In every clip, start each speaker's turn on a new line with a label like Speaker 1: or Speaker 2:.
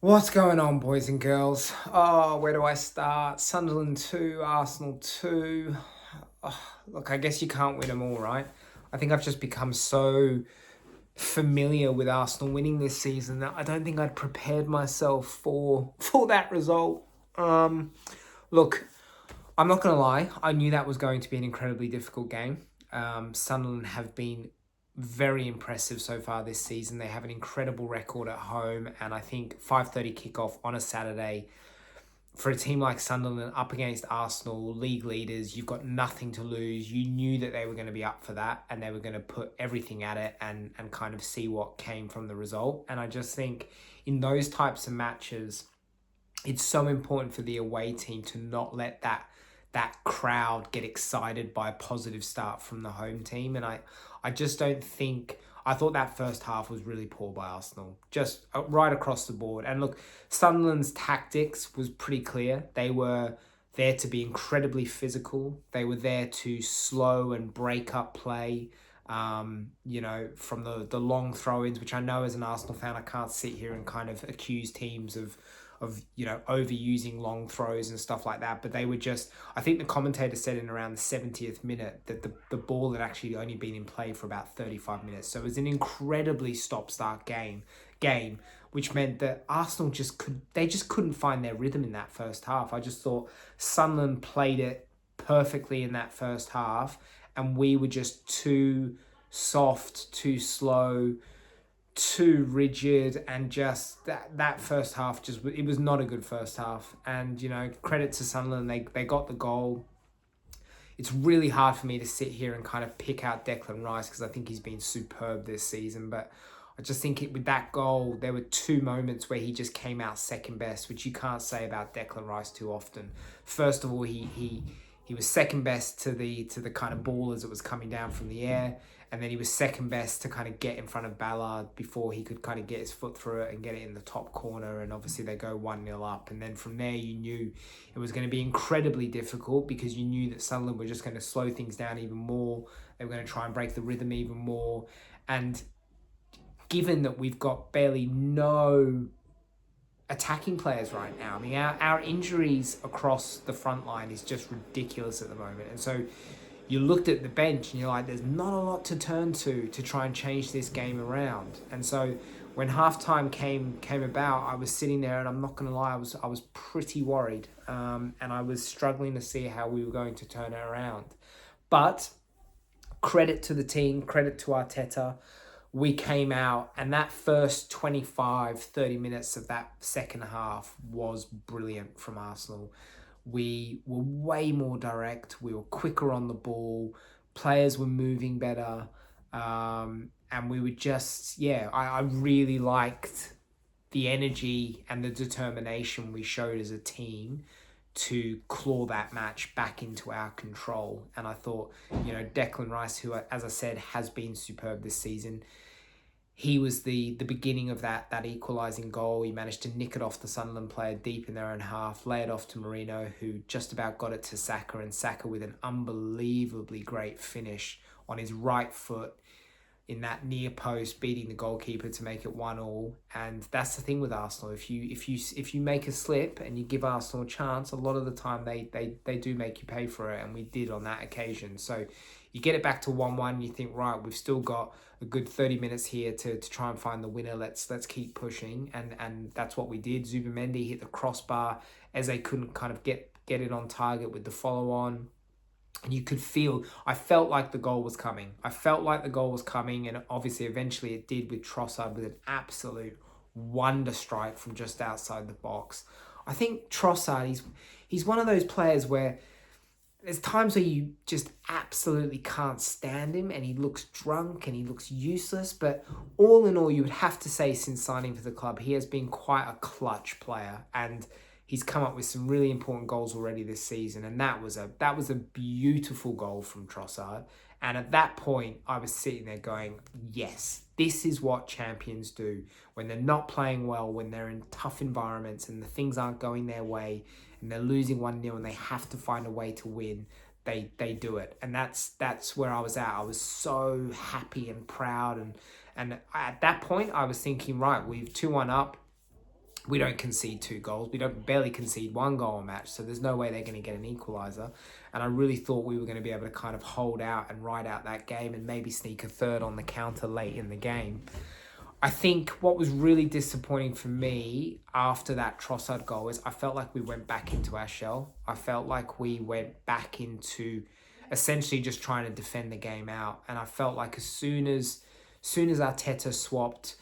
Speaker 1: What's going on, boys and girls? Oh, where do I start? Sunderland 2, Arsenal 2. Oh, look, I guess you can't win them all, right? I think I've just become so familiar with Arsenal winning this season that I don't think I'd prepared myself for that result. Um, Look, I'm not going to lie. I knew that was going to be an incredibly difficult game. Sunderland have been very impressive so far this season. They have an incredible record at home, and I think 5:30 kickoff on a Saturday for a team like Sunderland up against Arsenal, league leaders, you've got nothing to lose. You knew that they were going to be up for that, and they were going to put everything at it and kind of see what came from the result. And I just think in those types of matches, it's so important for the away team to not let that crowd get excited by a positive start from the home team. And I just don't think, I thought that first half was really poor by Arsenal, just right across the board. And look, Sunderland's tactics was pretty clear. They were there to be incredibly physical. They were there to slow and break up play. From the long throw-ins, which I know as an Arsenal fan, I can't sit here and kind of accuse teams of overusing long throws and stuff like that. But they were just, I think the commentator said in around the 70th minute that the ball had actually only been in play for about 35 minutes. So it was an incredibly stop-start game, which meant that Arsenal just couldn't find their rhythm in that first half. I just thought Sunderland played it perfectly in that first half, and we were just too soft, too slow, too rigid, and just that first half, just it was not a good first half. And credit to Sunderland, they got the goal. It's really hard for me to sit here and kind of pick out Declan Rice because I think he's been superb this season, but I just think with that goal, there were two moments where he just came out second best, which you can't say about Declan Rice too often. First of all, he was second best to the kind of ball as it was coming down from the air. And then he was second best to kind of get in front of Ballard before he could kind of get his foot through it and get it in the top corner. And obviously they go 1-0 up. And then from there, you knew it was going to be incredibly difficult because you knew that Sunderland were just going to slow things down even more. They were going to try and break the rhythm even more. And given that we've got barely no attacking players right now, I mean, our injuries across the front line is just ridiculous at the moment. And so you looked at the bench and you're like, there's not a lot to turn to try and change this game around. And so when halftime came about, I was sitting there, and I'm not going to lie, I was pretty worried, and I was struggling to see how we were going to turn it around. But credit to the team, credit to Arteta. We came out, and that first 25-30 minutes of that second half was brilliant from Arsenal. We were way more direct. We were quicker on the ball. Players were moving better. And we were just, I really liked the energy and the determination we showed as a team to claw that match back into our control. And I thought, Declan Rice, who, as I said, has been superb this season, he was the beginning of that equalising goal. He managed to nick it off the Sunderland player deep in their own half, lay it off to Marino, who just about got it to Saka, and Saka with an unbelievably great finish on his right foot in that near post, beating the goalkeeper to make it 1-1. And that's the thing with Arsenal. If you make a slip and you give Arsenal a chance, a lot of the time they do make you pay for it, and we did on that occasion. So you get it back to 1-1, you think, right, we've still got a good 30 minutes here to try and find the winner. Let's keep pushing, and that's what we did. Zubimendi hit the crossbar as they couldn't kind of get it on target with the follow on. And you could feel, I felt like the goal was coming. And obviously eventually it did with Trossard with an absolute wonder strike from just outside the box. I think Trossard, he's one of those players where there's times where you just absolutely can't stand him, and he looks drunk and he looks useless. But all in all, you would have to say since signing for the club, he has been quite a clutch player, and he's come up with some really important goals already this season. And that was a beautiful goal from Trossard. And at that point, I was sitting there going, yes, this is what champions do. When they're not playing well, when they're in tough environments and the things aren't going their way, and they're losing 1-0 and they have to find a way to win, they do it. And that's where I was at. I was so happy and proud. And at that point, I was thinking, right, we've 2-1 up. We don't concede 2 goals. We don't barely concede 1 goal a match. So there's no way they're going to get an equaliser. And I really thought we were going to be able to kind of hold out and ride out that game and maybe sneak a third on the counter late in the game. I think what was really disappointing for me after that Trossard goal is I felt like we went back into our shell. I felt like we went back into essentially just trying to defend the game out. And I felt like as soon as Arteta swapped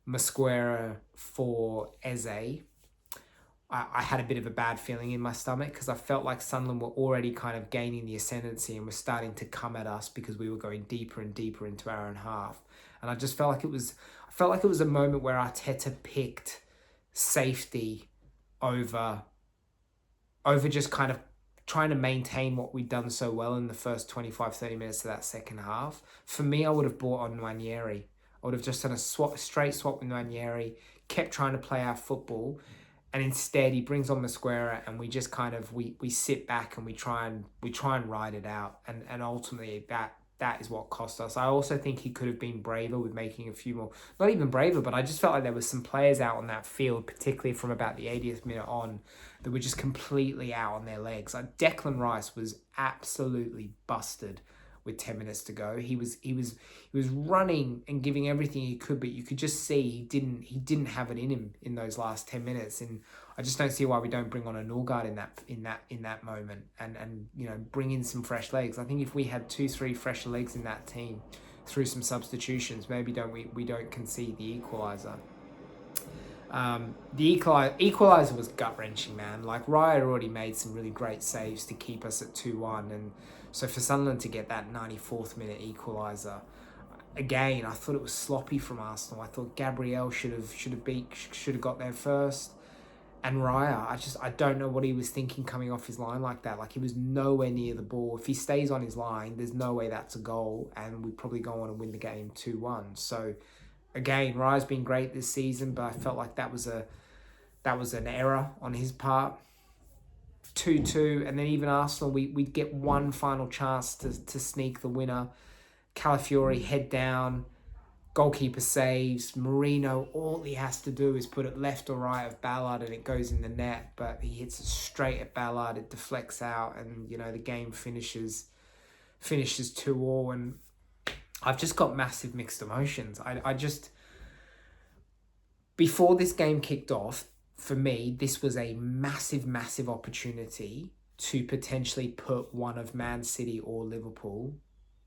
Speaker 1: Mosquera for Eze, I had a bit of a bad feeling in my stomach because I felt like Sunderland were already kind of gaining the ascendancy and were starting to come at us because we were going deeper and deeper into our own half. And I just felt like it was a moment where Arteta picked safety over just kind of trying to maintain what we'd done so well in the first 25, 30 minutes of that second half. For me, I would have brought on Nwaneri. I would have just done a straight swap with Nwaneri, kept trying to play our football, and instead he brings on Mosquera and we just kind of we sit back and we try and ride it out, and ultimately that is what cost us. I also think he could have been braver with making a few more, not even braver, but I just felt like there were some players out on that field, particularly from about the 80th minute on, that were just completely out on their legs. Like Declan Rice was absolutely busted with 10 minutes to go. He was running and giving everything he could, but you could just see he didn't have it in him in those last 10 minutes. And I just don't see why we don't bring on a Norgard in that moment and bring in some fresh legs. I think if we had 2-3 fresh legs in that team through some substitutions, maybe we don't concede the equaliser. The equaliser was gut-wrenching, man. Like, Raya already made some really great saves to keep us at 2-1, and so for Sunderland to get that 94th minute equaliser, again, I thought it was sloppy from Arsenal. I thought Gabriel should have got there first, and Raya, I don't know what he was thinking coming off his line like that. Like, he was nowhere near the ball. If he stays on his line, there's no way that's a goal, and we probably go on and win the game 2-1. So again, Raya's been great this season, but I felt like that was an error on his part. 2-2, and then even Arsenal, we'd get one final chance to sneak the winner. Calafiori head down, goalkeeper saves. Marino, all he has to do is put it left or right of Ballard and it goes in the net, but he hits it straight at Ballard, it deflects out, and the game finishes 2-2, and I've just got massive mixed emotions. I just, before this game kicked off, for me, this was a massive, massive opportunity to potentially put one of Man City or Liverpool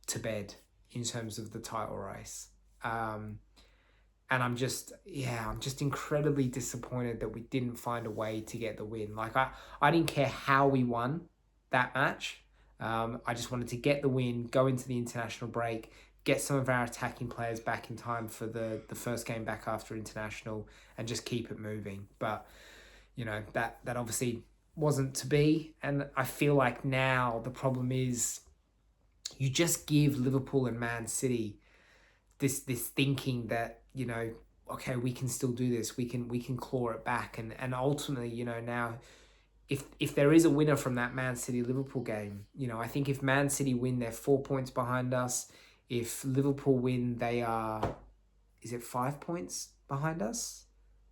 Speaker 1: to bed in terms of the title race. And I'm just incredibly disappointed that we didn't find a way to get the win. Like, I didn't care how we won that match. I just wanted to get the win, go into the international break, get some of our attacking players back in time for the first game back after international, and just keep it moving. But, that obviously wasn't to be. And I feel like now the problem is you just give Liverpool and Man City this thinking that, okay, we can still do this. We can claw it back. And ultimately, now if there is a winner from that Man City-Liverpool game, I think if Man City win, they're 4 points behind us. If Liverpool win, they are, is it 5 points behind us?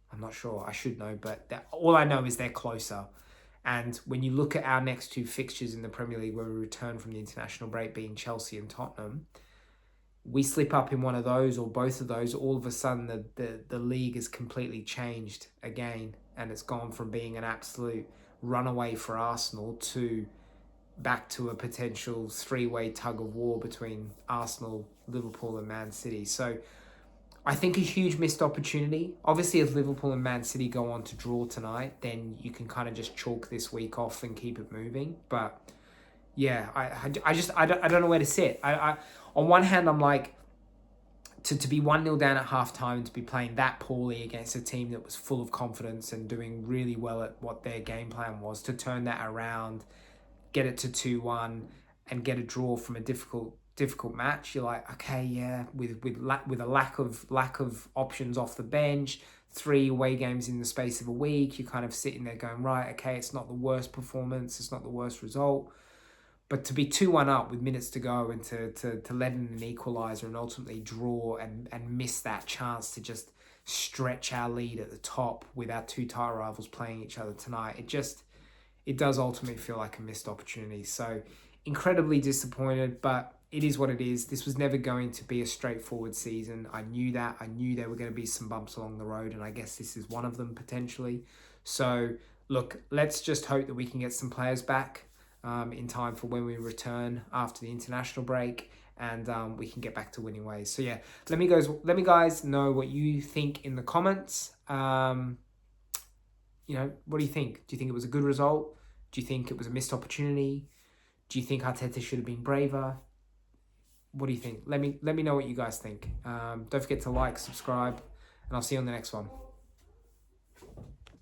Speaker 1: I'm not sure. I should know, but all I know is they're closer. And when you look at our next 2 fixtures in the Premier League where we return from the international break, being Chelsea and Tottenham, we slip up in one of those or both of those, all of a sudden the league has completely changed again, and it's gone from being an absolute runaway for Arsenal to back to a potential 3-way tug of war between Arsenal, Liverpool and Man City. So I think a huge missed opportunity. Obviously, if Liverpool and Man City go on to draw tonight, then you can kind of just chalk this week off and keep it moving. But yeah, I don't know where to sit. I on one hand, I'm like, to be 1-0 down at halftime and to be playing that poorly against a team that was full of confidence and doing really well at what their game plan was, to turn that around, get it to 2-1 and get a draw from a difficult match. You're like, okay, yeah, with a lack of options off the bench, 3 away games in the space of a week, you're kind of sitting there going, right, okay, it's not the worst performance, it's not the worst result. But to be 2-1 up with minutes to go and to let in an equaliser and ultimately draw and miss that chance to just stretch our lead at the top with our two title rivals playing each other tonight. It does ultimately feel like a missed opportunity. So incredibly disappointed, but it is what it is. This was never going to be a straightforward season. I knew that. I knew there were going to be some bumps along the road, and I guess this is one of them potentially. So look, let's just hope that we can get some players back in time for when we return after the international break, and we can get back to winning ways. So yeah, let me guys know what you think in the comments. What do you think? Do you think it was a good result? Do you think it was a missed opportunity? Do you think Arteta should have been braver? What do you think? Let me know what you guys think. Don't forget to like, subscribe, and I'll see you on the next one.